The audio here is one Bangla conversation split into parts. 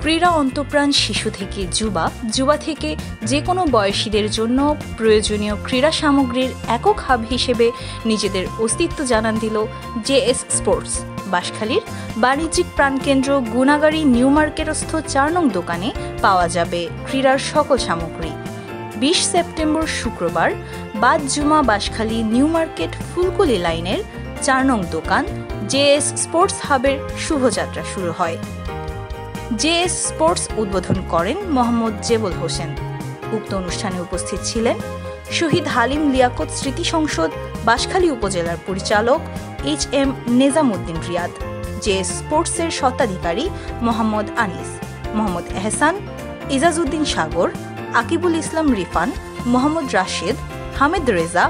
ক্রীড়া অন্তঃপ্রাণ শিশু থেকে যুবা, যুবা থেকে যে কোনো বয়সীদের জন্য প্রয়োজনীয় ক্রীড়া সামগ্রীর একক হাব হিসেবে নিজেদের অস্তিত্ব জানান দিল জেএস স্পোর্টস। বাঁশখালীর বাণিজ্যিক প্রাণকেন্দ্র গুনাগাড়ি নিউ মার্কেটস্থ ৪ নং দোকানে পাওয়া যাবে ক্রীড়ার সকল সামগ্রী। ২০ সেপ্টেম্বর শুক্রবার বাদ জুমা বাঁশখালী নিউ মার্কেট ফুলকুলি লাইনের ৪ নং দোকান জেএস স্পোর্টস হাবের শুভযাত্রা শুরু হয়। জেএস স্পোর্টস উদ্বোধন করেন মোহাম্মদ জেবুল হোসেন। উক্ত অনুষ্ঠানে উপস্থিত ছিলেন শহীদ হালিম লিয়াকত স্মৃতি সংসদ বাঁশখালী উপজেলার পরিচালক HM নেজামউদ্দিন রিয়াদ, জেএস স্পোর্টসের স্বত্বাধিকারী মোহাম্মদ আনিস, মোহাম্মদ এহসান, ইজাজউদ্দিন সাগর, আকিবুল ইসলাম রিফান, মোহাম্মদ রাশেদ, হামেদ রেজা,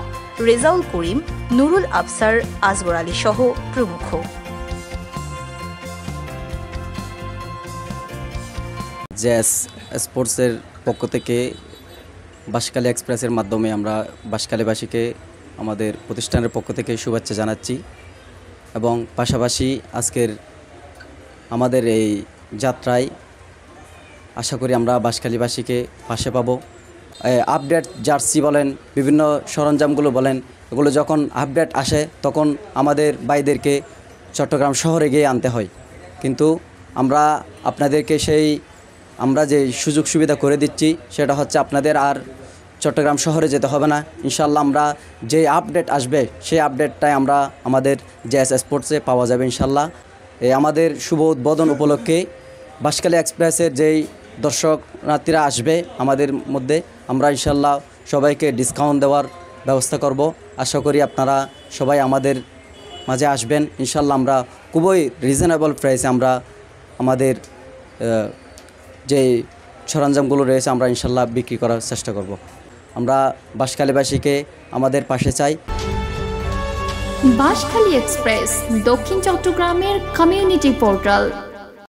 রেজাউল করিম, নুরুল আফসার, আসগর আলী সহ প্রমুখ। জেএস স্পোর্টসের পক্ষ থেকে বাঁশখালী এক্সপ্রেসের মাধ্যমে আমরা বাঁশখালীবাসীকে আমাদের প্রতিষ্ঠানের পক্ষ থেকে শুভেচ্ছা জানাচ্ছি এবং পাশাপাশি আজকের আমাদের এই যাত্রায় আশা করি আমরা বাঁশখালীবাসীকে পাশে পাবো। আপডেট জার্সি বলেন, বিভিন্ন সরঞ্জামগুলো বলেন, এগুলো যখন আপডেট আসে তখন আমাদের ভাইদেরকে চট্টগ্রাম শহরে গিয়ে আনতে হয়, কিন্তু আমরা আপনাদেরকে আমরা যে সুযোগ সুবিধা করে দিচ্ছি সেটা হচ্ছে আপনাদের আর চট্টগ্রাম শহরে যেতে হবে না। ইনশাল্লাহ আমরা যে আপডেট আসবে সেই আপডেটটাই আমরা আমাদের জেএস স্পোর্টসে পাওয়া যাবে ইনশাল্লাহ। আমাদের শুভ উদ্বোধন উপলক্ষে বাঁশখালী এক্সপ্রেসের যেই দর্শনার্থীরা আসবে আমাদের মধ্যে আমরা ইনশাল্লাহ সবাইকে ডিসকাউন্ট দেওয়ার ব্যবস্থা করব। আশা করি আপনারা সবাই আমাদের মাঝে আসবেন ইনশাল্লাহ। আমরা খুবই রিজনেবল প্রাইসে আমরা আমাদের যে সরঞ্জামগুলো রয়েছে আমরা ইনশাল্লাহ বিক্রি করার চেষ্টা করব। আমরা বাঁশখালীবাসীকে আমাদের পাশে চাই। বাঁশখালী এক্সপ্রেস দক্ষিণ চট্টগ্রামের কমিউনিটি পোর্টাল।